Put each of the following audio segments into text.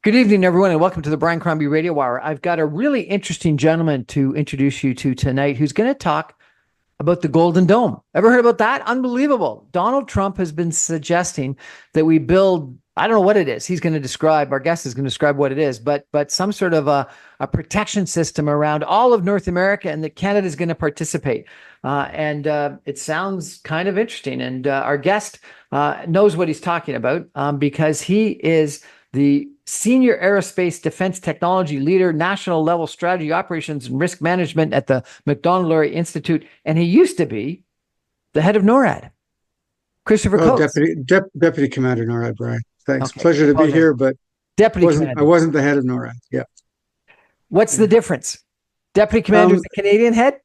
Good evening, everyone, and welcome to the Brian Crombie Radio Hour. I've got a really interesting gentleman to introduce you to tonight who's going to talk about the Golden Dome. Ever heard about that? Unbelievable. Donald Trump has been suggesting that we build, I don't know what it is. He's going to describe, our guest is going to describe what it is, but some sort of a protection system around all of North America, and that Canada is going to participate. And it sounds kind of interesting. And our guest knows what he's talking about because he is the Senior Aerospace Defense Technology Leader, National Level Strategy Operations and Risk Management at the Macdonald-Laurier Institute. And he used to be the head of NORAD. Christopher Coates. Deputy Commander NORAD, Brian. Thanks. Okay, Pleasure to be here, but Deputy I Commander. wasn't the head of NORAD. Yeah. What's the difference? Deputy Commander is the Canadian head?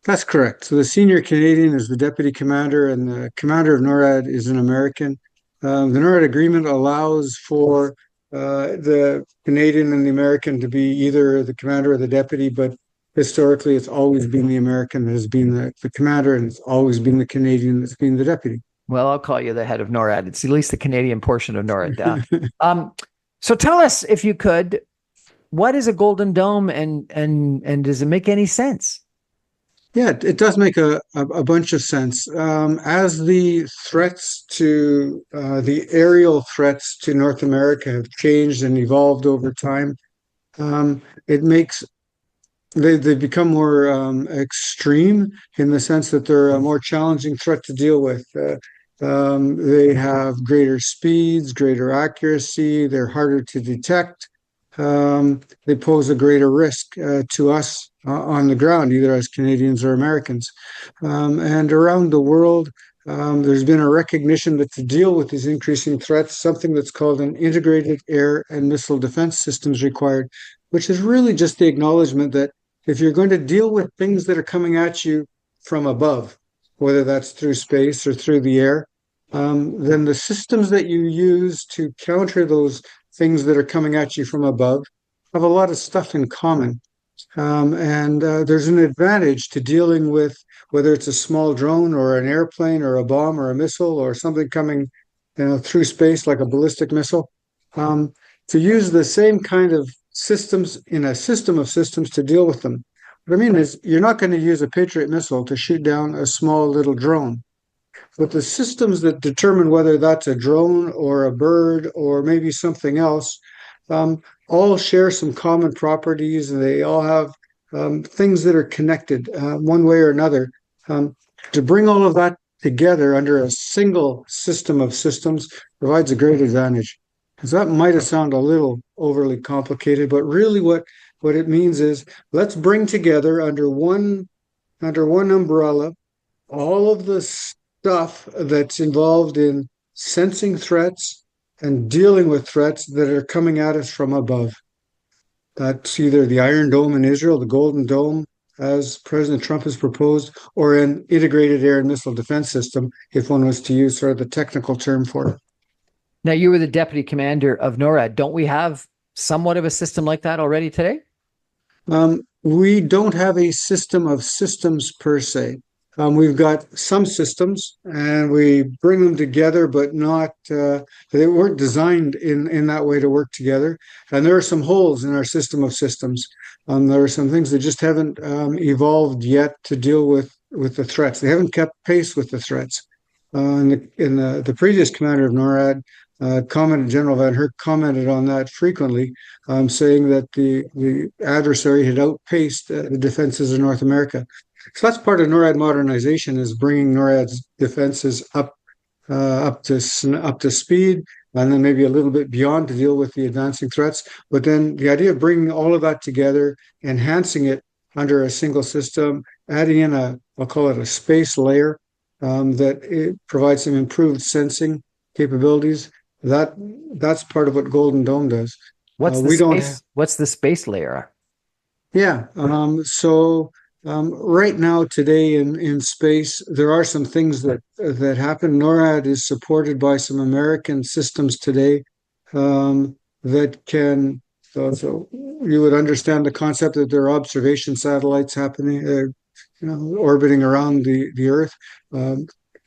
That's correct. So the senior Canadian is the Deputy Commander, and the Commander of NORAD is an American. The NORAD agreement allows for the Canadian and the American to be either the commander or the deputy, but historically it's always been the American that has been the commander, and it's always been the Canadian that's been the deputy. Well, I'll call you the head of NORAD. It's at least the Canadian portion of NORAD. So tell us, if you could, what is a Golden Dome, and does it make any sense? Yeah, it does make a bunch of sense. As the threats to the aerial threats to North America have changed and evolved over time, it makes they become more extreme in the sense that they're a more challenging threat to deal with. They have greater speeds, greater accuracy. They're harder to detect. They pose a greater risk to us on the ground, either as Canadians or Americans. And around the world, there's been a recognition that to deal with these increasing threats, something that's called an integrated air and missile defense system is required, which is really just the acknowledgement that if you're going to deal with things that are coming at you from above, whether that's through space or through the air, then the systems that you use to counter those things that are coming at you from above have a lot of stuff in common. And there's an advantage to dealing with whether it's a small drone or an airplane or a bomb or a missile or something coming, through space like a ballistic missile. To use the same kind of systems in a system of systems to deal with them. What I mean is, you're not going to use a Patriot missile to shoot down a small little drone. But the systems that determine whether that's a drone or a bird or maybe something else all share some common properties, and they all have things that are connected one way or another. To bring all of that together under a single system of systems provides a great advantage. Because that might have sounded a little overly complicated, but really what it means is, let's bring together under one umbrella all of the stuff that's involved in sensing threats and dealing with threats that are coming at us from above. That's either the Iron Dome in Israel, the Golden Dome, as President Trump has proposed, or an integrated air and missile defense system, if one was to use sort of the technical term for it. Now, you were the deputy commander of NORAD. Don't we have somewhat of a system like that already today? We don't have a system of systems per se. We've got some systems, and we bring them together, but not they weren't designed in that way to work together. And there are some holes in our system of systems. There are some things that just haven't evolved yet to deal with the threats. They haven't kept pace with the threats. In the previous commander of NORAD, General Van Herk commented on that frequently, saying that the adversary had outpaced the defenses of North America. So that's part of NORAD modernization, is bringing NORAD's defenses up to speed, and then maybe a little bit beyond to deal with the advancing threats. But then the idea of bringing all of that together, enhancing it under a single system, adding in I'll call it a space layer that it provides some improved sensing capabilities. That's part of what Golden Dome does. What's the space layer? Yeah. Right now, today in space, there are some things that happen. NORAD is supported by some American systems today that can. So you would understand the concept that there are observation satellites happening, orbiting around the Earth.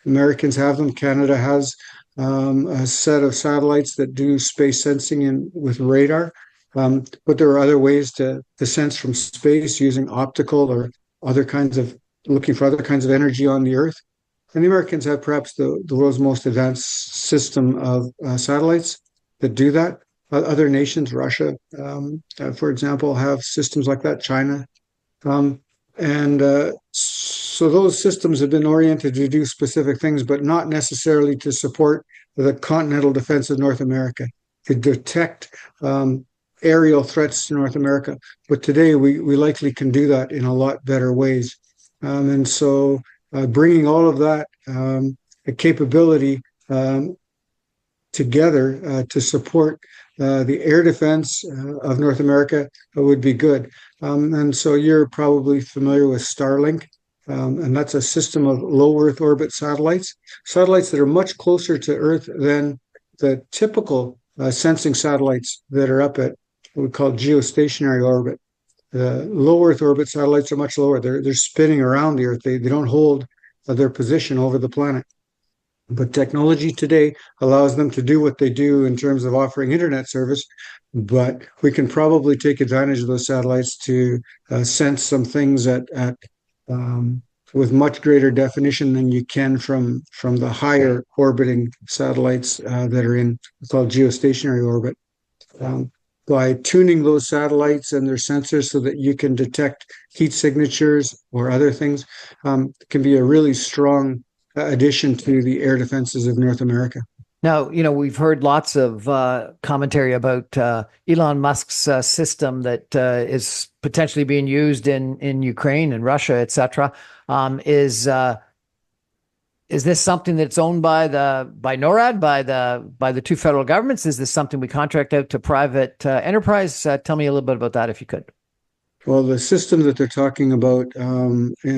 Americans have them. Canada has a set of satellites that do space sensing with radar. But there are other ways to sense from space using optical or other kinds of looking for other kinds of energy on the Earth. And the Americans have perhaps the world's most advanced system of satellites that do that. Other nations, Russia, for example, have systems like that, China. Um, and so those systems have been oriented to do specific things, but not necessarily to support the continental defense of North America, to detect aerial threats to North America. But today we likely can do that in a lot better ways. And so bringing all of that capability together to support the air defense of North America would be good. And so you're probably familiar with Starlink, and that's a system of low Earth orbit satellites that are much closer to Earth than the typical sensing satellites that are up at what we call geostationary orbit. The low Earth orbit satellites are much lower. They're spinning around the Earth. They don't hold their position over the planet. But technology today allows them to do what they do in terms of offering internet service. But we can probably take advantage of those satellites to sense some things with much greater definition than you can from the higher orbiting satellites that are in what's called geostationary orbit. Um, by tuning those satellites and their sensors so that you can detect heat signatures or other things, can be a really strong addition to the air defenses of North America. Now, we've heard lots of commentary about Elon Musk's system that is potentially being used in Ukraine and Russia, etc. Is this something that's owned by NORAD, by the two federal governments? Is this something we contract out to private enterprise? Tell me a little bit about that, if you could. Well, the system that they're talking about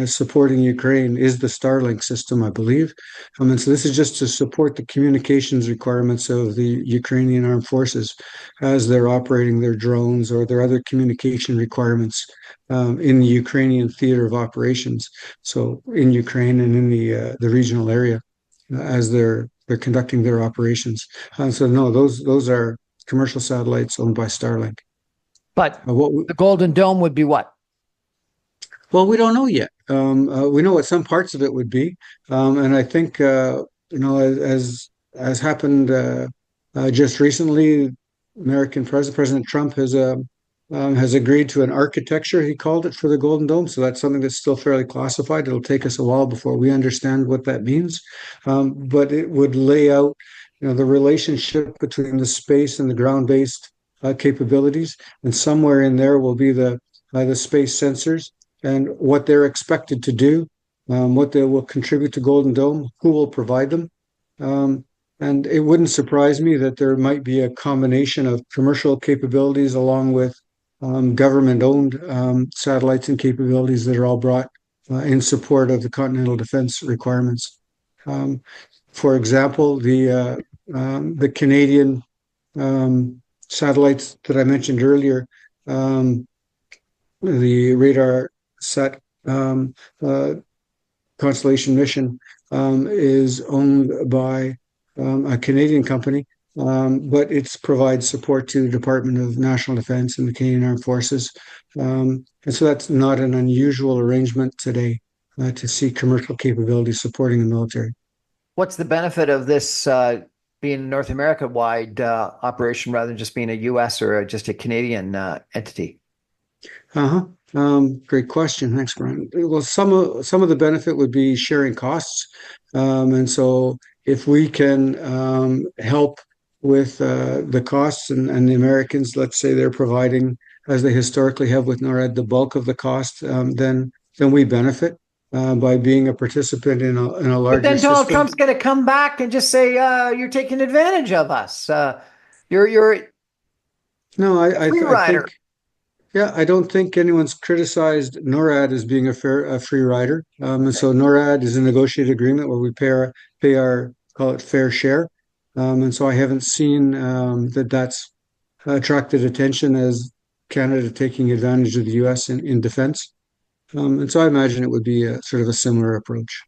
supporting Ukraine is the Starlink system, I believe. And so this is just to support the communications requirements of the Ukrainian armed forces as they're operating their drones or their other communication requirements in the Ukrainian theater of operations. So in Ukraine and in the regional area as they're conducting their operations. So no, those are commercial satellites owned by Starlink. But What the Golden Dome would be what? Well, we don't know yet. We know what some parts of it would be, and I think as happened just recently, American President Trump has agreed to an architecture, he called it, for the Golden Dome. So that's something that's still fairly classified. It'll take us a while before we understand what that means, but it would lay out, the relationship between the space and the ground-based capabilities, and somewhere in there will be the space sensors and what they're expected to do, what they will contribute to Golden Dome, who will provide them. And it wouldn't surprise me that there might be a combination of commercial capabilities along with government-owned satellites and capabilities that are all brought in support of the continental defense requirements. For example, the Canadian satellites that I mentioned earlier, the radar set constellation mission is owned by a Canadian company, but it provides support to the Department of National Defense and the Canadian Armed Forces. And so that's not an unusual arrangement today to see commercial capabilities supporting the military. What's the benefit of this being a North America-wide operation rather than just being a U.S. or just a Canadian entity? Great question. Thanks, Brian. Well, some of the benefit would be sharing costs, and so if we can help with the costs, and the Americans, let's say they're providing, as they historically have with NORAD, the bulk of the cost, then we benefit by being a participant in a larger But then Donald system. Trump's going to come back and just say, "You're taking advantage of us. You're No, I free rider." think. Yeah, I don't think anyone's criticized NORAD as being a free rider. And so NORAD is a negotiated agreement where we pay our call it fair share. And so I haven't seen that's attracted attention as Canada taking advantage of the U.S. in defense. And so I imagine it would be a sort of a similar approach.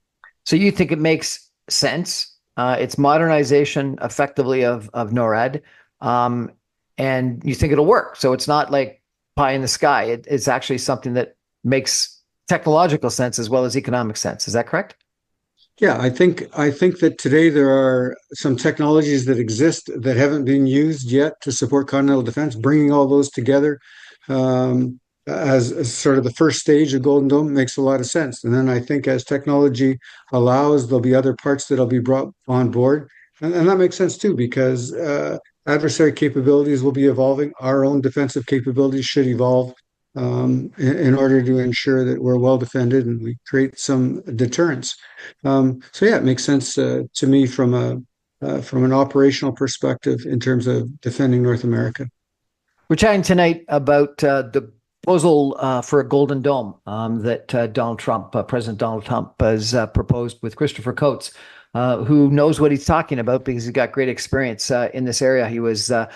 So you think it makes sense It's modernization effectively of NORAD. Um, and you think it'll work. So it's not like pie in the sky. It's actually something that makes technological sense as well as economic sense. Is that correct? Yeah, I think that today there are some technologies that exist that haven't been used yet to support continental defense. Bringing all those together as sort of the first stage of Golden Dome makes a lot of sense. And then I think as technology allows, there'll be other parts that'll be brought on board, and that makes sense too because adversary capabilities will be evolving. Our own defensive capabilities should evolve in order to ensure that we're well defended and we create some deterrence. So yeah, it makes sense to me from an operational perspective in terms of defending North America. We're chatting tonight about the proposal for a Golden Dome that President Donald Trump, has proposed with Christopher Coates, who knows what he's talking about because he's got great experience in this area. He was the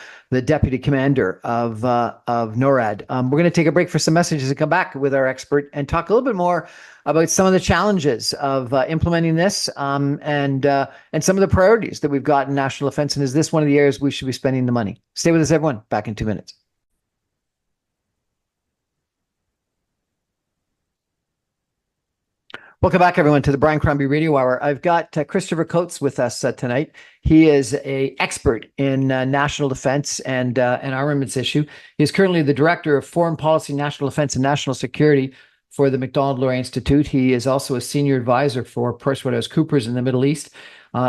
deputy commander of NORAD. We're going to take a break for some messages and come back with our expert and talk a little bit more about some of the challenges of implementing this and some of the priorities that we've got in national defense. And is this one of the areas we should be spending the money? Stay with us, everyone. Back in 2 minutes. Welcome back, everyone, to the Brian Crombie Radio Hour. I've got Christopher Coates with us tonight. He is an expert in national defense and armaments issue. He is currently the director of foreign policy, national defense, and national security for the Macdonald-Laurier Institute. He is also a senior advisor for PricewaterhouseCoopers in the Middle East.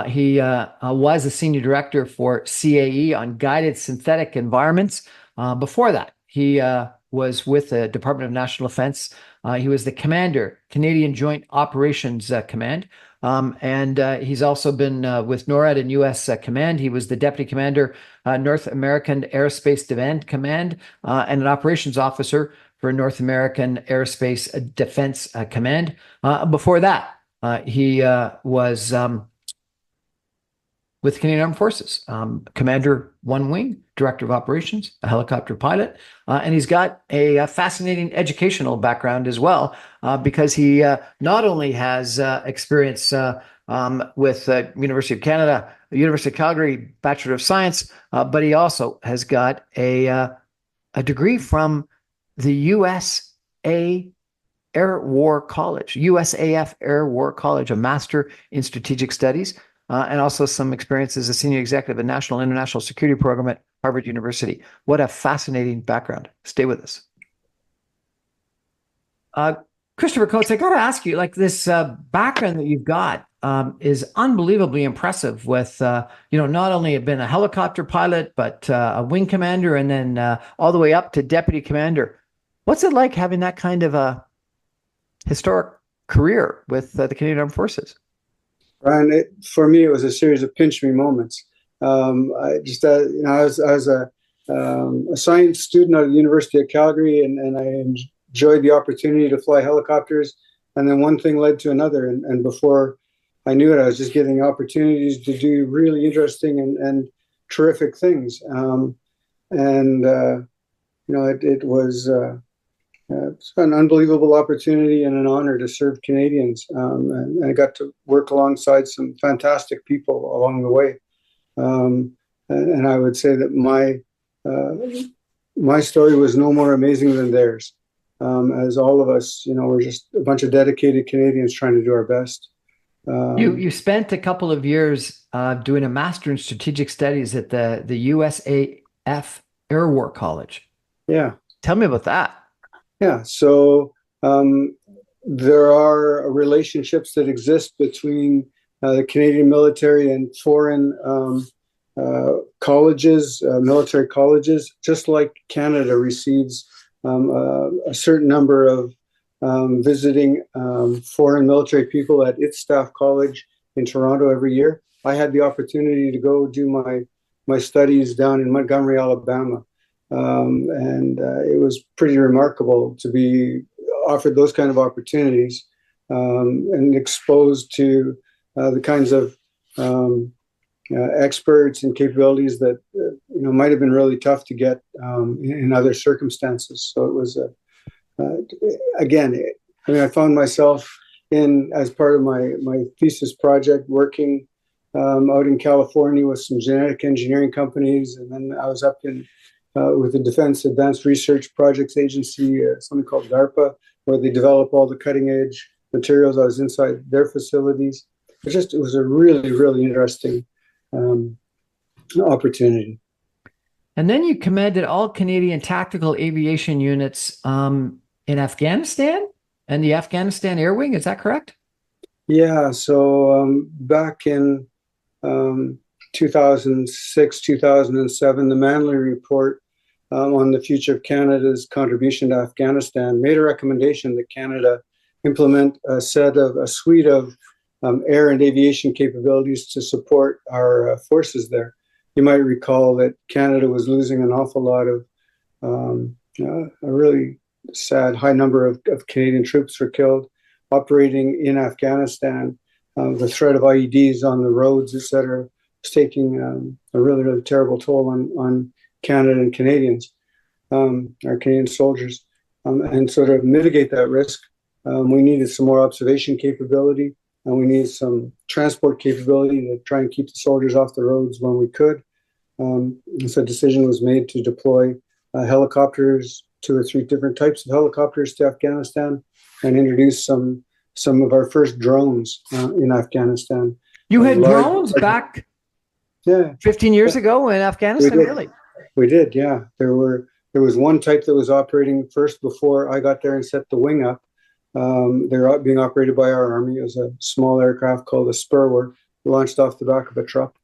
He was a senior director for CAE on guided synthetic environments. Before that, he was with the Department of National Defense. He was the commander, Canadian Joint Operations Command. And he's also been with NORAD and U.S. Command. He was the deputy commander, North American Aerospace Defense Command, and an operations officer for North American Aerospace Defense Command. Before that, he was with Canadian Armed Forces, Commander One Wing, Director of Operations, a helicopter pilot, and he's got a fascinating educational background as well, because he not only has experience with University of Canada, University of Calgary, Bachelor of Science, but he also has got a degree from the USA Air War College, USAF Air War College, a Master in Strategic Studies, and also some experience as a senior executive at National and International Security Program at Harvard University. What a fascinating background. Stay with us. Christopher Coates, I got to ask you, like this background that you've got is unbelievably impressive with, not only have been a helicopter pilot, but a wing commander and then all the way up to deputy commander. What's it like having that kind of a historic career with the Canadian Armed Forces? Brian, for me, it was a series of pinch me moments. I just, I was a science student at the University of Calgary, and I enjoyed the opportunity to fly helicopters. And then one thing led to another, and before I knew it, I was just getting opportunities to do really interesting and terrific things. It was it's an unbelievable opportunity and an honor to serve Canadians. And I got to work alongside some fantastic people along the way. And I would say that my story was no more amazing than theirs. As all of us, we're just a bunch of dedicated Canadians trying to do our best. You spent a couple of years doing a Master in Strategic Studies at the USAF Air War College. Yeah. Tell me about that. Yeah. So there are relationships that exist between the Canadian military and foreign colleges, military colleges, just like Canada receives a certain number of visiting foreign military people at its staff college in Toronto every year. I had the opportunity to go do my studies down in Montgomery, Alabama. It was pretty remarkable to be offered those kind of opportunities and exposed to the kinds of experts and capabilities that might have been really tough to get in other circumstances. So it was I found myself as part of my thesis project working out in California with some genetic engineering companies, and then I was up in with the Defense Advanced Research Projects Agency, something called DARPA, where they develop all the cutting edge materials. I was inside their facilities. It was a really, really interesting opportunity. And then you commanded all Canadian tactical aviation units in Afghanistan and the Afghanistan Air Wing. Is that correct? Yeah. So back in 2006, 2007, the Manley Report on the future of Canada's contribution to Afghanistan made a recommendation that Canada implement a suite of air and aviation capabilities to support our forces there. You might recall that Canada was losing an awful lot of a really sad high number of Canadian troops were killed operating in Afghanistan. The threat of IEDs on the roads, et cetera, was taking a really, really terrible toll on Canada and Canadians, our Canadian soldiers. And so to mitigate that risk, we needed some more observation capability, and we needed some transport capability to try and keep the soldiers off the roads when we could. And so a decision was made to deploy helicopters, 2 or 3 different types of helicopters to Afghanistan, and introduce some of our first drones in Afghanistan. You had drones back 15 years ago in Afghanistan, really? We did, yeah. There was one type that was operating first before I got there and set the wing up. They're being operated by our Army. It was a small aircraft called a Spurwer, launched off the back of a truck.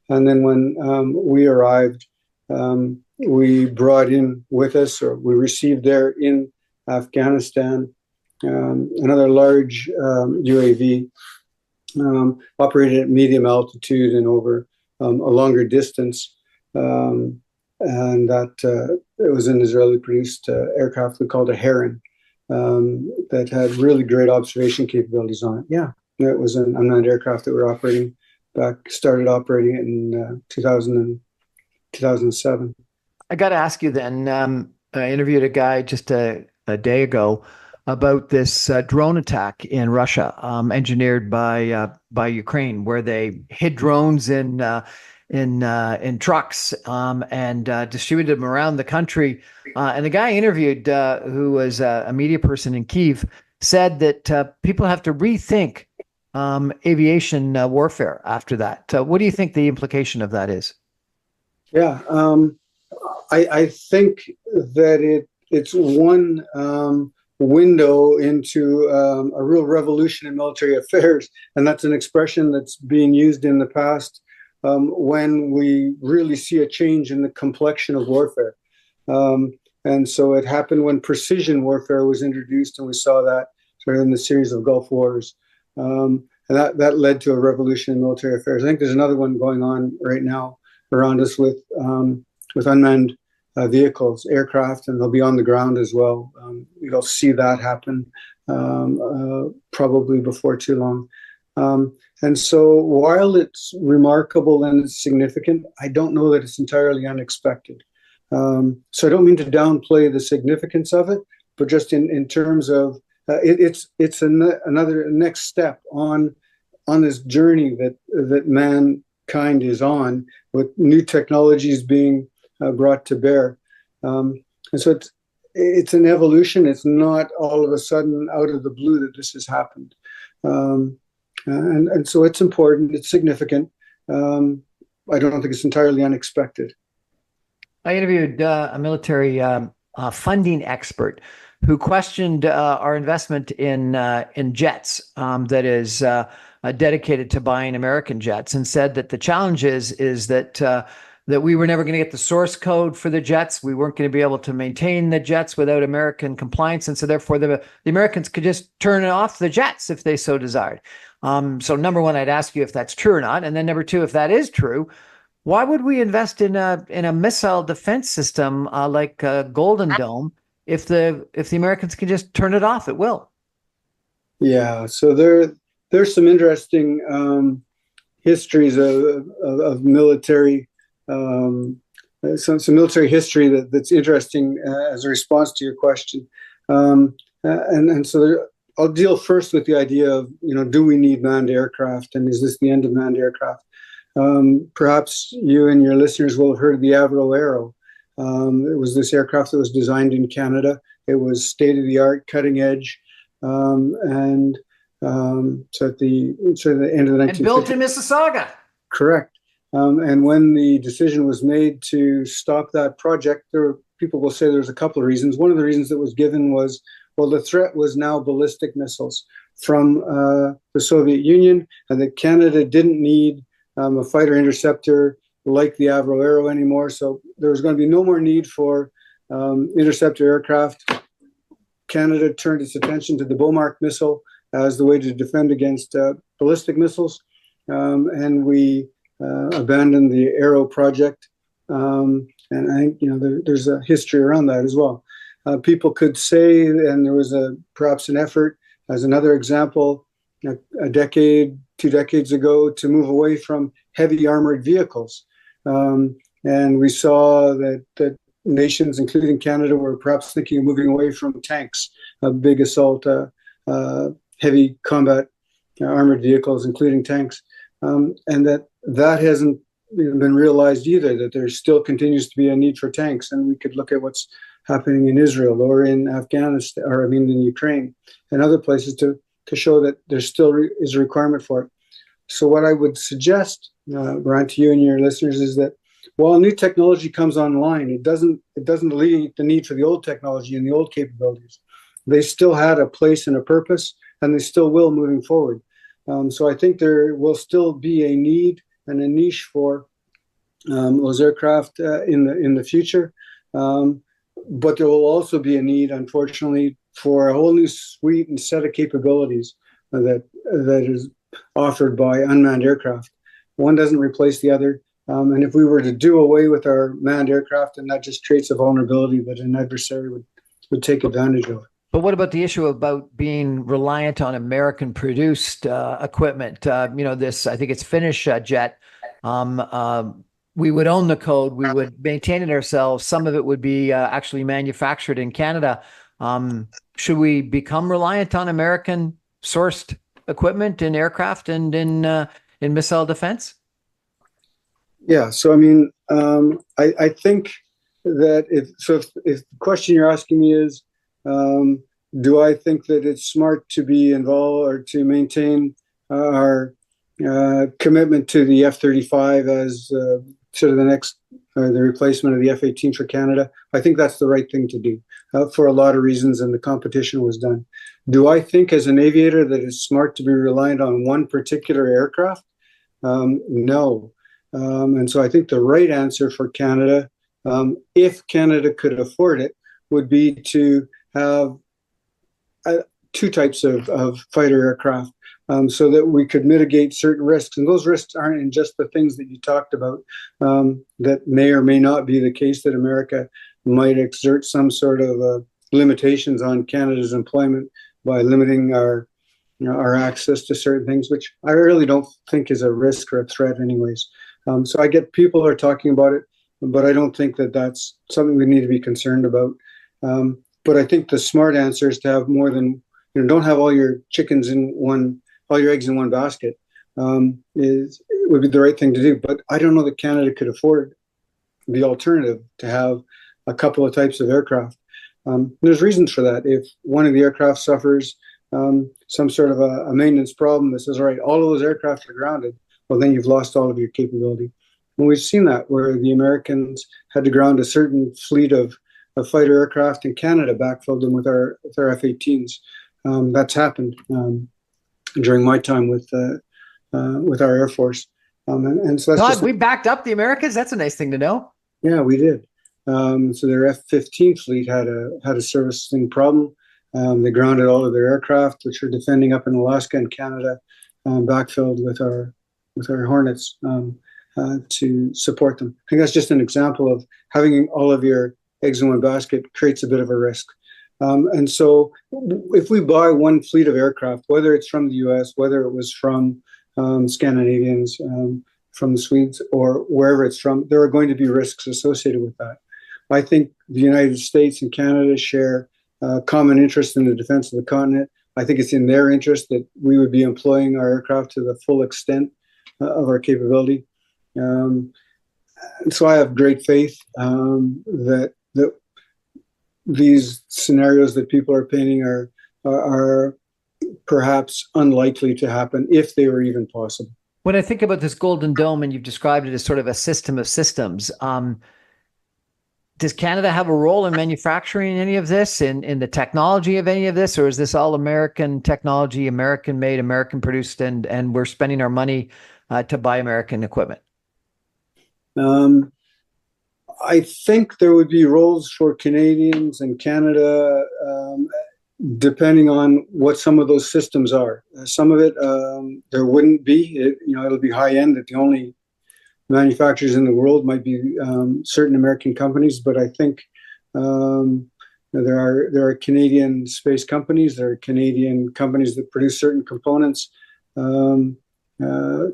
And then when we arrived, we brought in with us, or we received there in Afghanistan, another large UAV operated at medium altitude and over a longer distance. And that it was an Israeli-produced aircraft we called a Heron that had really great observation capabilities on it. Yeah, it was an unmanned aircraft that we started operating it in 2007. I got to ask you then, I interviewed a guy just a day ago about this drone attack in Russia, engineered by Ukraine, where they hid drones in trucks and distributed them around the country. And the guy I interviewed, who was a media person in Kyiv, said that people have to rethink aviation warfare after that. What do you think the implication of that is? Yeah, I think that it's one window into a real revolution in military affairs, and that's an expression that's being used in the past when we really see a change in the complexion of warfare. And so it happened when precision warfare was introduced, and we saw that sort of in the series of Gulf Wars. And that led to a revolution in military affairs. I think there's another one going on right now around us with unmanned vehicles, aircraft, and they'll be on the ground as well. You'll see that happen probably before too long. And so while it's remarkable and it's significant, I don't know that it's entirely unexpected. So I don't mean to downplay the significance of it, but just in terms of it's another next step on this journey that mankind is on, with new technologies being brought to bear. And so it's an evolution. It's not all of a sudden out of the blue that this has happened. And so it's important. It's significant. I don't think it's entirely unexpected. I interviewed a military funding expert who questioned our investment in jets that is dedicated to buying American jets, and said that the challenge is that we were never going to get the source code for the jets. We weren't going to be able to maintain the jets without American compliance, and so therefore the Americans could just turn off the jets if they so desired. So number one, I'd ask you if that's true or not, and then number two, if that is true, why would we invest in a missile defense system like Golden Dome if the Americans can just turn it off at will? Yeah, so there's some interesting histories of military, some military history that's interesting as a response to your question, and so I'll deal first with the idea of, do we need manned aircraft, and is this the end of manned aircraft? Perhaps you and your listeners will have heard of the Avro Aero. It was this aircraft that was designed in Canada. It was state of the art, cutting edge, and so at the end of the 1950s. And built in Mississauga. Correct. And when the decision was made to stop that project, people will say there's a couple of reasons. One of the reasons that was given was, well, the threat was now ballistic missiles from the Soviet Union, and that Canada didn't need a fighter interceptor like the Avro Aero anymore. So there was going to be no more need for interceptor aircraft. Canada turned its attention to the Beaumark missile as the way to defend against ballistic missiles, and we abandoned the Aero project. And I think there's a history around that as well. People could say, and there was perhaps an effort, as another example, a decade, 2 decades ago, to move away from heavy armored vehicles. And we saw that nations, including Canada, were perhaps thinking of moving away from tanks, big assault, heavy combat armored vehicles, including tanks. And that hasn't been realized either, that there still continues to be a need for tanks. And we could look at what's happening in Israel or in Afghanistan, in Ukraine and other places to show that there still is a requirement for it. So what I would suggest, Brian, to you and your listeners, is that while new technology comes online, it doesn't alleviate the need for the old technology and the old capabilities. They still had a place and a purpose, and they still will moving forward. So I think there will still be a need and a niche for those aircraft in the future. But there will also be a need, unfortunately, for a whole new suite and set of capabilities that is offered by unmanned aircraft. One doesn't replace the other. And if we were to do away with our manned aircraft, then that just creates a vulnerability that an adversary would take advantage of. But what about the issue about being reliant on American-produced equipment? I think it's Finnish jet. We would own the code. We would maintain it ourselves. Some of it would be actually manufactured in Canada. Should we become reliant on American-sourced equipment in aircraft and in missile defense? Yeah. So I think that if the question you're asking me is, do I think that it's smart to be involved or to maintain our commitment to the F-35 as sort of the replacement of the F-18 for Canada? I think that's the right thing to do for a lot of reasons, and the competition was done. Do I think as an aviator that it's smart to be reliant on one particular aircraft? No. And so I think the right answer for Canada, if Canada could afford it, would be to have two types of fighter aircraft, so that we could mitigate certain risks. And those risks aren't in just the things that you talked about, that may or may not be the case, that America might exert some sort of limitations on Canada's employment by limiting our access to certain things, which I really don't think is a risk or a threat anyways. So I get people are talking about it, but I don't think that that's something we need to be concerned about. But I think the smart answer is to have more than, don't have all your eggs in one basket. It would be the right thing to do. But I don't know that Canada could afford the alternative to have a couple of types of aircraft. There's reasons for that. If one of the aircraft suffers some sort of a maintenance problem that says, all right, all of those aircraft are grounded, well, then you've lost all of your capability. And we've seen that where the Americans had to ground a certain fleet of fighter aircraft in Canada, backfilled them with our F-18s. That's happened during my time with our Air Force. And so that's we backed up the Americans. That's a nice thing to know. Yeah, we did. So their F-15 fleet had a servicing problem. They grounded all of their aircraft, which are defending up in Alaska and Canada, backfilled with our Hornets to support them. I think that's just an example of having all of your eggs in one basket creates a bit of a risk. And so if we buy one fleet of aircraft, whether it's from the US, whether it was from Scandinavians, from the Swedes, or wherever it's from, there are going to be risks associated with that. I think the United States and Canada share common interest in the defense of the continent. I think it's in their interest that we would be employing our aircraft to the full extent of our capability. And so I have great faith that these scenarios that people are painting are perhaps unlikely to happen if they were even possible. When I think about this Golden Dome, and you've described it as sort of a system of systems, does Canada have a role in manufacturing any of this, in the technology of any of this, or is this all American technology, American made, American produced, and we're spending our money to buy American equipment? I think there would be roles for Canadians and Canada, depending on what some of those systems are. Some of it there wouldn't be. It'll be high end. That the only manufacturers in the world might be certain American companies, but I think there are Canadian space companies. There are Canadian companies that produce certain components. So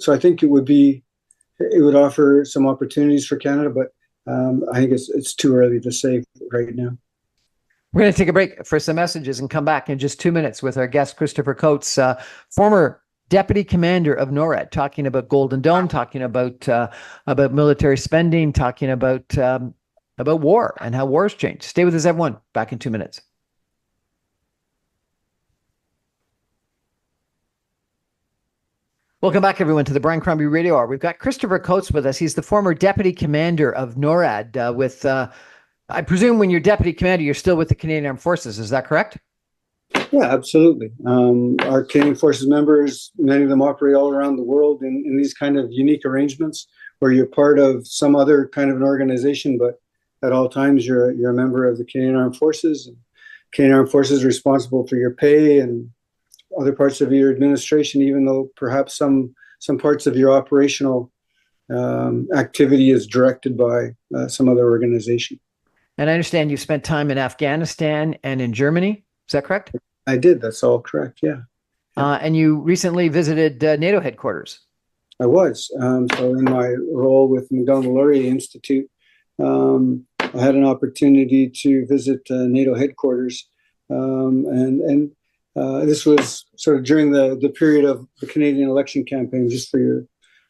I think it would offer some opportunities for Canada, but I think it's too early to say right now. We're going to take a break for some messages and come back in just 2 minutes with our guest, Christopher Coates, former Deputy Commander of NORAD, talking about Golden Dome, talking about military spending, talking about war and how wars change. Stay with us, everyone. Back in 2 minutes. Welcome back, everyone, to the Brian Crombie Radio Hour. We've got Christopher Coates with us. He's the former Deputy Commander of NORAD with, I presume when you're Deputy Commander, you're still with the Canadian Armed Forces. Is that correct? Yeah, absolutely. Our Canadian Forces members, many of them operate all around the world in these kind of unique arrangements where you're part of some other kind of an organization, but at all times you're a member of the Canadian Armed Forces. And Canadian Armed Forces is responsible for your pay and other parts of your administration, even though perhaps some parts of your operational activity is directed by some other organization. And I understand you spent time in Afghanistan and in Germany. Is that correct? I did. That's all correct. Yeah. And you recently visited NATO headquarters. I was. So in my role with MacDonald-Laurier Institute, I had an opportunity to visit NATO headquarters, and this was sort of during the period of the Canadian election campaign, just for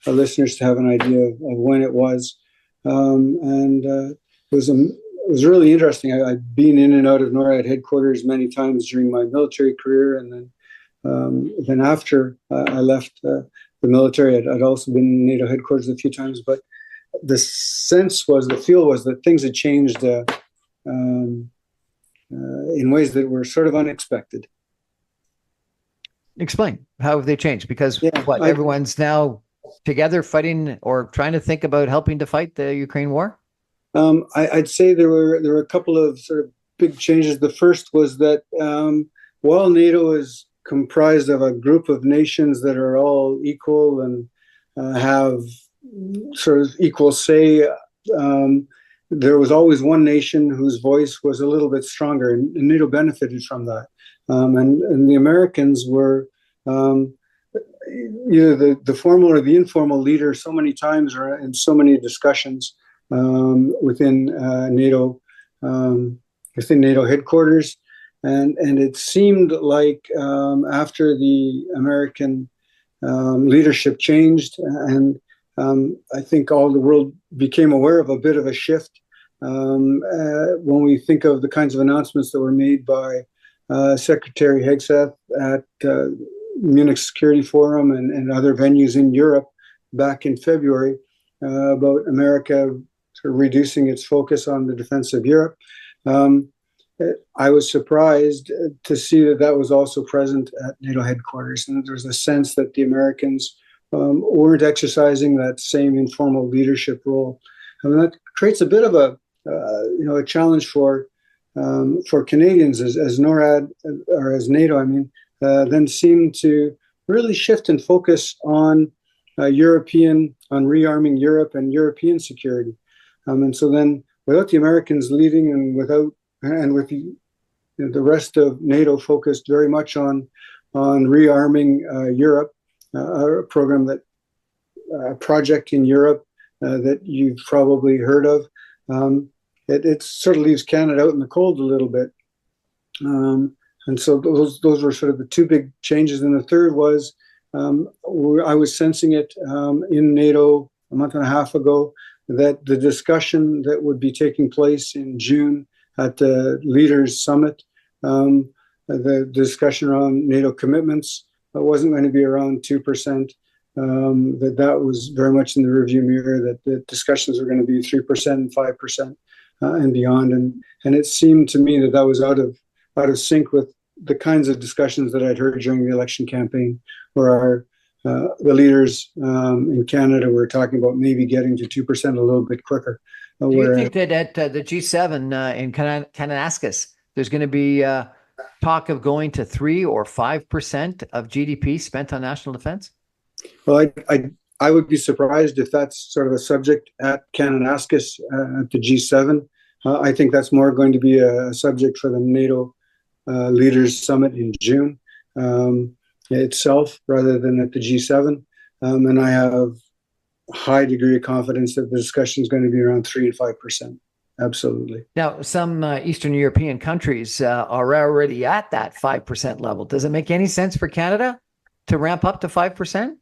our listeners to have an idea of when it was. And it was really interesting. I'd been in and out of NORAD headquarters many times during my military career, and then after I left the military, I'd also been in NATO headquarters a few times. But the feel was that things had changed in ways that were sort of unexpected. Explain. How have they changed? Because everyone's now together fighting or trying to think about helping to fight the Ukraine war? I'd say there were a couple of sort of big changes. The first was that while NATO is comprised of a group of nations that are all equal and have sort of equal say, there was always one nation whose voice was a little bit stronger, and NATO benefited from that. And the Americans were either the formal or the informal leader so many times or in so many discussions within NATO headquarters, and it seemed like after the American leadership changed, and I think all the world became aware of a bit of a shift when we think of the kinds of announcements that were made by Secretary Hegseth at Munich Security Forum and other venues in Europe back in February about America sort of reducing its focus on the defense of Europe. I was surprised to see that was also present at NATO headquarters, and there was a sense that the Americans weren't exercising that same informal leadership role. And that creates a bit of a challenge for Canadians as NORAD or as NATO. I mean, then seemed to really shift and focus on rearming Europe and European security. And so then, without the Americans leading and with the rest of NATO focused very much on rearming Europe, a project in Europe that you've probably heard of. It sort of leaves Canada out in the cold a little bit. And so those were sort of the two big changes. And the third was I was sensing it in NATO a month and a half ago that the discussion that would be taking place in June at the Leaders Summit, the discussion around NATO commitments wasn't going to be around 2%. That was very much in the rearview mirror, that the discussions were going to be 3% and 5% and beyond. And it seemed to me that was out of sync with the kinds of discussions that I'd heard during the election campaign, where the leaders in Canada were talking about maybe getting to 2% a little bit quicker. Do you think that at the G7 in Kananaskis, there's going to be talk of going to 3 or 5% of GDP spent on national defense? Well, I would be surprised if that's sort of a subject at Kananaskis at the G7. I think that's more going to be a subject for the NATO Leaders Summit in June itself, rather than at the G7. And I have a high degree of confidence that the discussion is going to be around 3 and 5%. Absolutely. Now, some Eastern European countries are already at that 5% level. Does it make any sense for Canada to ramp up to 5%?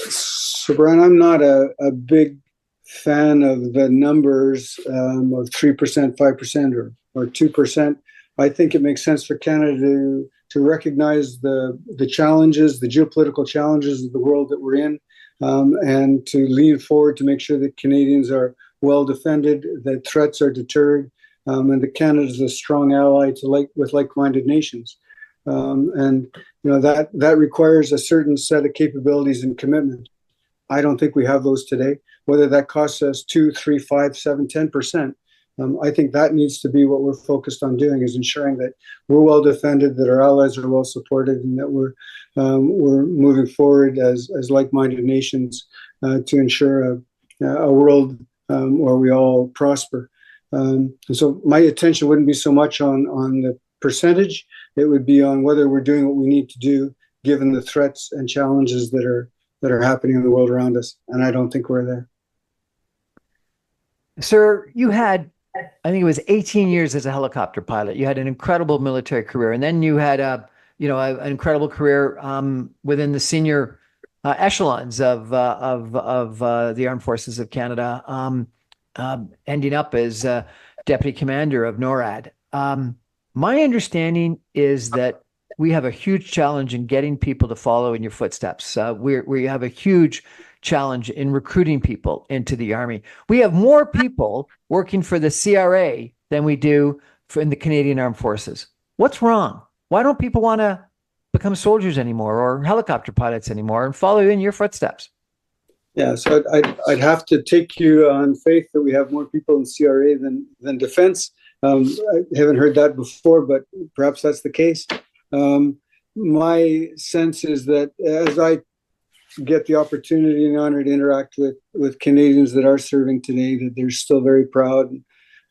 So Brian, I'm not a big fan of the numbers of 3%, 5%, or 2%. I think it makes sense for Canada to recognize the challenges, the geopolitical challenges of the world that we're in, and to lean forward to make sure that Canadians are well defended, that threats are deterred, and that Canada is a strong ally with like-minded nations. And that requires a certain set of capabilities and commitment. I don't think we have those today. Whether that costs us 2, 3, 5, 7, 10%, I think that needs to be what we're focused on doing, is ensuring that we're well defended, that our allies are well supported, and that we're moving forward as like-minded nations to ensure a world where we all prosper. And so my attention wouldn't be so much on the percentage. It would be on whether we're doing what we need to do, given the threats and challenges that are happening in the world around us. And I don't think we're there. Sir, you had, I think it was 18 years as a helicopter pilot. You had an incredible military career, and then you had an incredible career within the senior echelons of the Armed Forces of Canada, ending up as deputy commander of NORAD. My understanding is that we have a huge challenge in getting people to follow in your footsteps. We have a huge challenge in recruiting people into the Army. We have more people working for the CRA than we do in the Canadian Armed Forces. What's wrong? Why don't people want to become soldiers anymore or helicopter pilots anymore and follow in your footsteps? Yeah, so I'd have to take you on faith that we have more people in CRA than defense. I haven't heard that before, but perhaps that's the case. My sense is that as I get the opportunity and honor to interact with Canadians that are serving today, that they're still very proud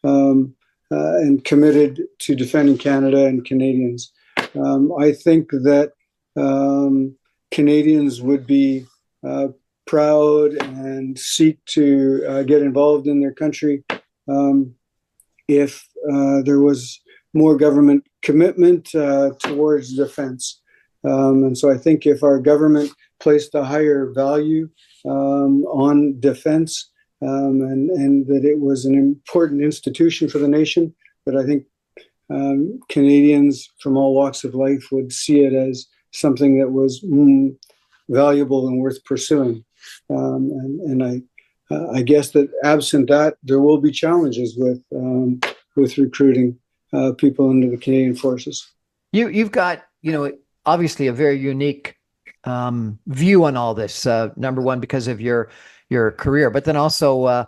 and committed to defending Canada and Canadians. I think that Canadians would be proud and seek to get involved in their country if there was more government commitment towards defense. And so I think if our government placed a higher value on defense and that it was an important institution for the nation, that I think Canadians from all walks of life would see it as something that was valuable and worth pursuing. And I guess that absent that, there will be challenges with recruiting people into the Canadian Forces. You've got, obviously a very unique view on all this. Number one, because of your career, but then also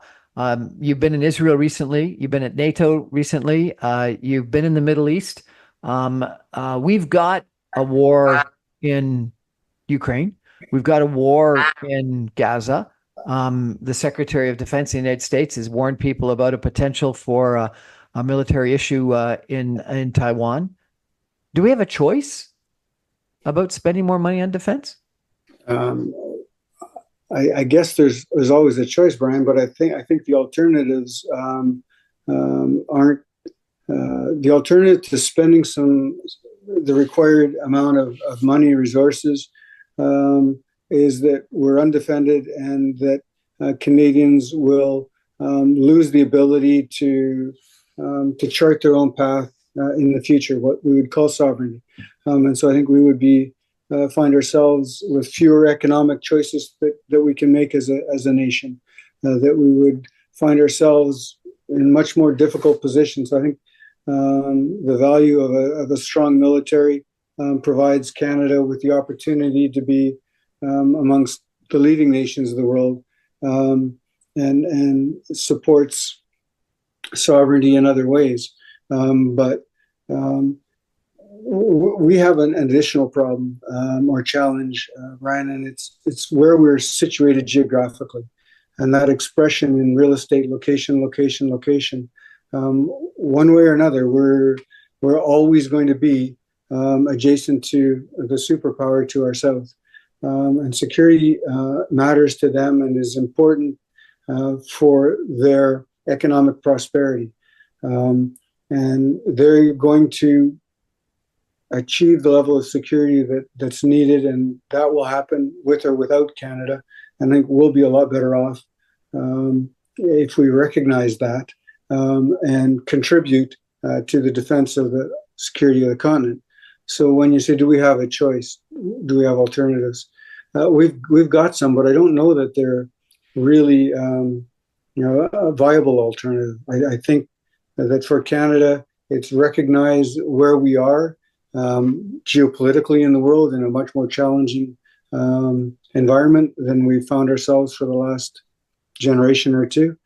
you've been in Israel recently. You've been at NATO recently. You've been in the Middle East. We've got a war in Ukraine. We've got a war in Gaza. The Secretary of Defense of the United States has warned people about a potential for a military issue in Taiwan. Do we have a choice about spending more money on defense? I guess there's always a choice, Brian, but I think the alternatives aren't the alternative to spending the required amount of money and resources is that we're undefended and that Canadians will lose the ability to chart their own path in the future, what we would call sovereignty. And so I think we would find ourselves with fewer economic choices that we can make as a nation, that we would find ourselves in much more difficult positions. So I think the value of a strong military provides Canada with the opportunity to be amongst the leading nations of the world, and supports sovereignty in other ways. But we have an additional problem or challenge, Ryan, and it's where we're situated geographically, and that expression in real estate: location, location, location. One way or another, we're always going to be adjacent to the superpower to our south, and security matters to them and is important for their economic prosperity, and they're going to achieve the level of security that's needed, and that will happen with or without Canada. I think we'll be a lot better off if we recognize that and contribute to the defense of the security of the continent. So when you say, do we have a choice? Do we have alternatives? We've got some, but I don't know that they're really a viable alternative. I think that for Canada, it's recognize where we are geopolitically in the world in a much more challenging environment than we found ourselves for the last generation or two.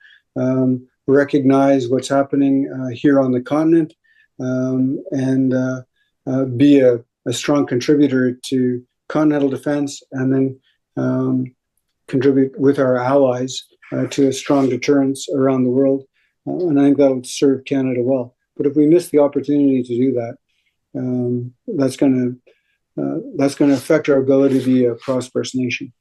Recognize what's happening here on the continent, and be a strong contributor to continental defense, and then contribute with our allies to a strong deterrence around the world. And I think that would serve Canada well. But if we miss the opportunity to do that, that's going to affect our ability to be a prosperous nation.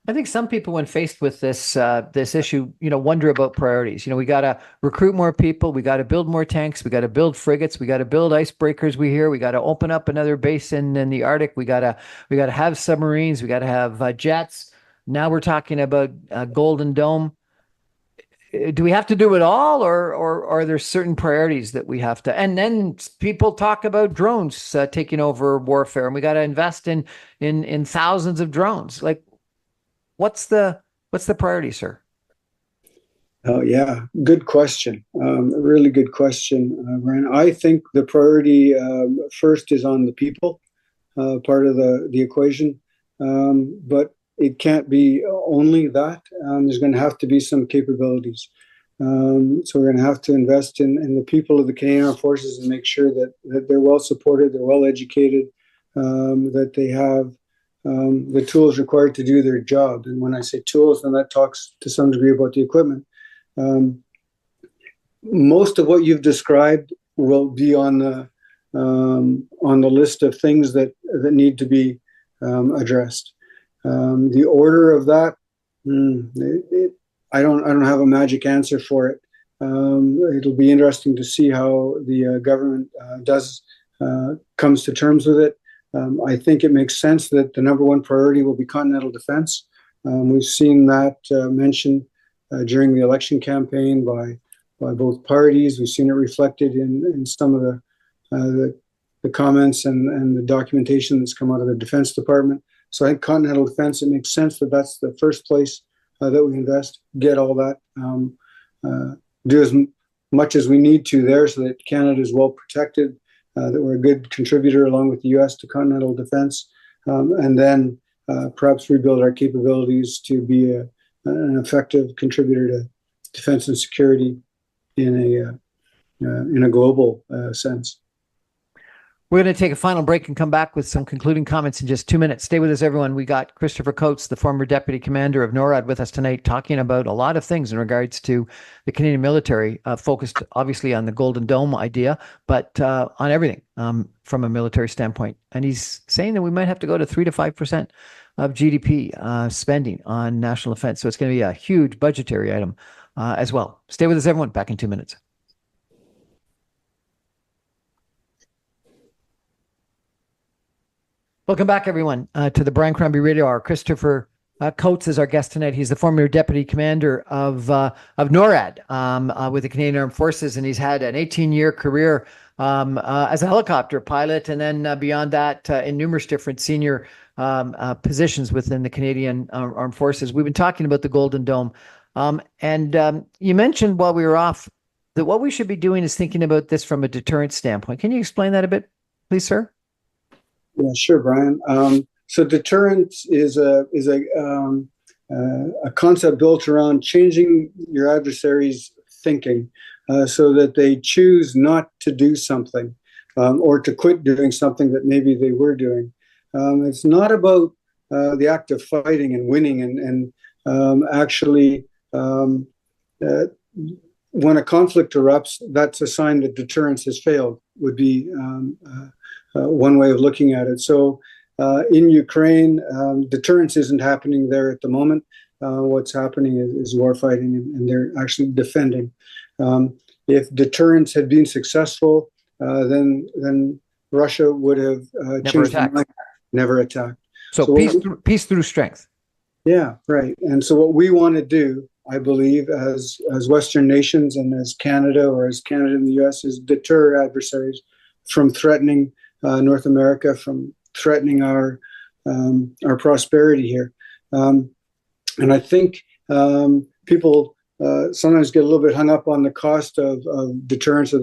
I think some people, when faced with this issue, wonder about priorities. We got to recruit more people. We got to build more tanks. We got to build frigates. We got to build icebreakers. We got to open up another base in the Arctic. We got to have submarines. We got to have jets. Now we're talking about Golden Dome. Do we have to do it all, or are there certain priorities that we have to? And then people talk about drones taking over warfare, and we got to invest in thousands of drones. Like, what's the priority, sir? Oh yeah, good question. A really good question, Brian. I think the priority first is on the people, part of the equation, but it can't be only that. There's going to have to be some capabilities. So we're going to have to invest in the people of the Canadian Armed Forces and make sure that they're well supported, they're well educated, that they have the tools required to do their job. And when I say tools, then that talks to some degree about the equipment. Most of what you've described will be on the list of things that need to be addressed. The order of that, I don't have a magic answer for it. It'll be interesting to see how the government comes to terms with it. I think it makes sense that the number one priority will be continental defense. We've seen that mentioned during the election campaign by both parties. We've seen it reflected in some of the comments and the documentation that's come out of the Defense Department. So I think continental defense, it makes sense that that's the first place that we invest, get all that, do as much as we need to there so that Canada is well protected, that we're a good contributor along with the U.S. to continental defense, and then perhaps rebuild our capabilities to be an effective contributor to defense and security in a global sense. We're going to take a final break and come back with some concluding comments in just 2 minutes. Stay with us, everyone. We got Christopher Coates, the former deputy commander of NORAD, with us tonight, talking about a lot of things in regards to the Canadian military, focused obviously on the Golden Dome idea, but on everything from a military standpoint. And he's saying that we might have to go to 3 to 5% of GDP spending on national defense. So it's going to be a huge budgetary item as well. Stay with us, everyone. Back in 2 minutes. Welcome back, everyone, to the Brian Crombie Radio Hour. Christopher Coates is our guest tonight. He's the former deputy commander of NORAD with the Canadian Armed Forces, and he's had an 18-year career as a helicopter pilot, and then beyond that, in numerous different senior positions within the Canadian Armed Forces. We've been talking about the Golden Dome, and you mentioned while we were off that what we should be doing is thinking about this from a deterrence standpoint. Can you explain that a bit, please, sir? Yeah, sure, Brian. So deterrence is a concept built around changing your adversary's thinking so that they choose not to do something or to quit doing something that maybe they were doing. It's not about the act of fighting and winning and actually when a conflict erupts, that's a sign that deterrence has failed, would be one way of looking at it. So in Ukraine, deterrence isn't happening there at the moment. What's happening is war fighting, and they're actually defending. If deterrence had been successful, then Russia would have changed their mind, never attacked. So peace through strength. Yeah, right. And so what we want to do, I believe, as Western nations and as Canada, or as Canada and the US, is deter adversaries from threatening North America, from threatening our prosperity here. And I think people sometimes get a little bit hung up on the cost of deterrence, or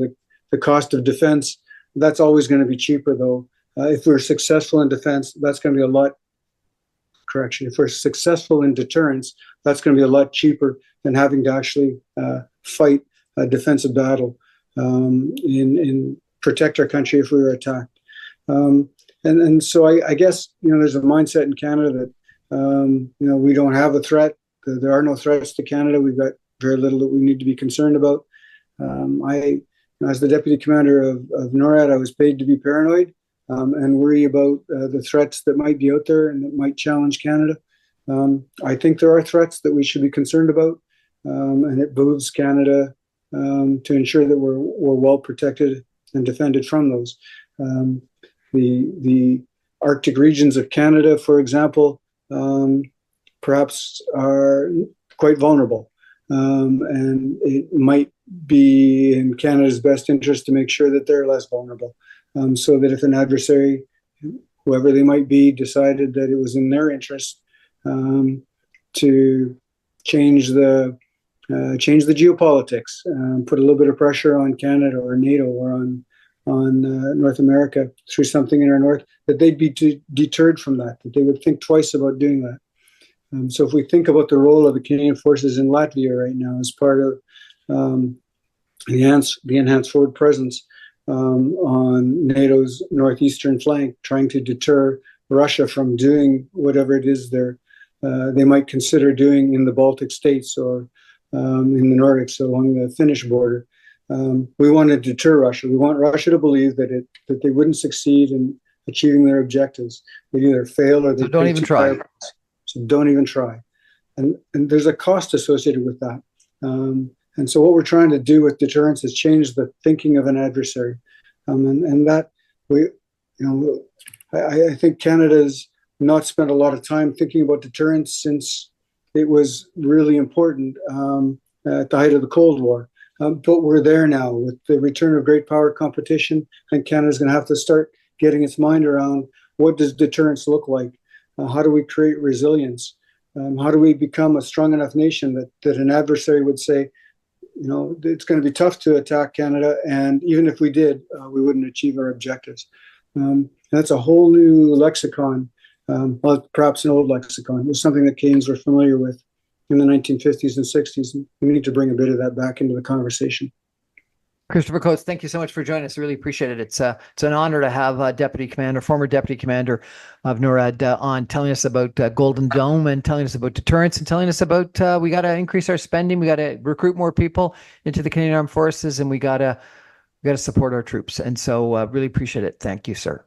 the cost of defense. That's always going to be cheaper, though. If we're successful in defense, that's going to be a lot. Correction. If we're successful in deterrence, that's going to be a lot cheaper than having to actually fight a defensive battle in protect our country if we were attacked. And so I guess, there's a mindset in Canada that, we don't have a threat. There are no threats to Canada. We've got very little that we need to be concerned about. As the deputy commander of NORAD, I was paid to be paranoid and worry about the threats that might be out there and that might challenge Canada. I think there are threats that we should be concerned about, and it behooves Canada to ensure that we're well protected and defended from those. The Arctic regions of Canada, for example, perhaps are quite vulnerable. And it might be in Canada's best interest to make sure that they're less vulnerable. So that if an adversary, whoever they might be, decided that it was in their interest to change the geopolitics, put a little bit of pressure on Canada or NATO or on North America through something in our north, that they'd be deterred from that they would think twice about doing that. So if we think about the role of the Canadian forces in Latvia right now as part of the enhanced forward presence on NATO's northeastern flank, trying to deter Russia from doing whatever it is they might consider doing in the Baltic states or in the Nordics along the Finnish border. We want to deter Russia. We want Russia to believe that they wouldn't succeed in achieving their objectives. They'd either fail or they don't even try. So don't even try. And there's a cost associated with that. And so what we're trying to do with deterrence is change the thinking of an adversary. And that I think Canada's not spent a lot of time thinking about deterrence since it was really important at the height of the Cold War. But we're there now with the return of great power competition, and Canada's going to have to start getting its mind around what does deterrence look like? How do we create resilience? How do we become a strong enough nation that an adversary would say, it's going to be tough to attack Canada, and even if we did, we wouldn't achieve our objectives. That's a whole new lexicon, well, perhaps an old lexicon. It was something that Canadians were familiar with in the 1950s and 60s. And we need to bring a bit of that back into the conversation. Christopher Coates, thank you so much for joining us. I really appreciate it. It's an honor to have former deputy commander of NORAD on, telling us about Golden Dome and telling us about deterrence and telling us about we got to increase our spending. We got to recruit more people into the Canadian Armed Forces, and we got to support our troops. And so really appreciate it. Thank you, sir.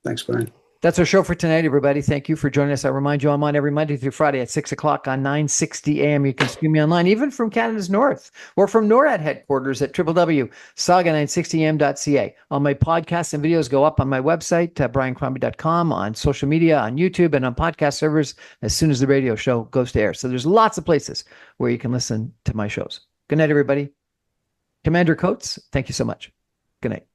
Thanks, Brian. That's our show for tonight, everybody. Thank you for joining us. I remind you, I'm on every Monday through Friday at 6 o'clock on 960 AM. You can stream me online, even from Canada's North or from NORAD headquarters at www.saga960am.ca. All my podcasts and videos go up on my website, briancrombie.com, on social media, on YouTube, and on podcast servers as soon as the radio show goes to air. So there's lots of places where you can listen to my shows. Good night, everybody. Commander Coates, thank you so much. Good night.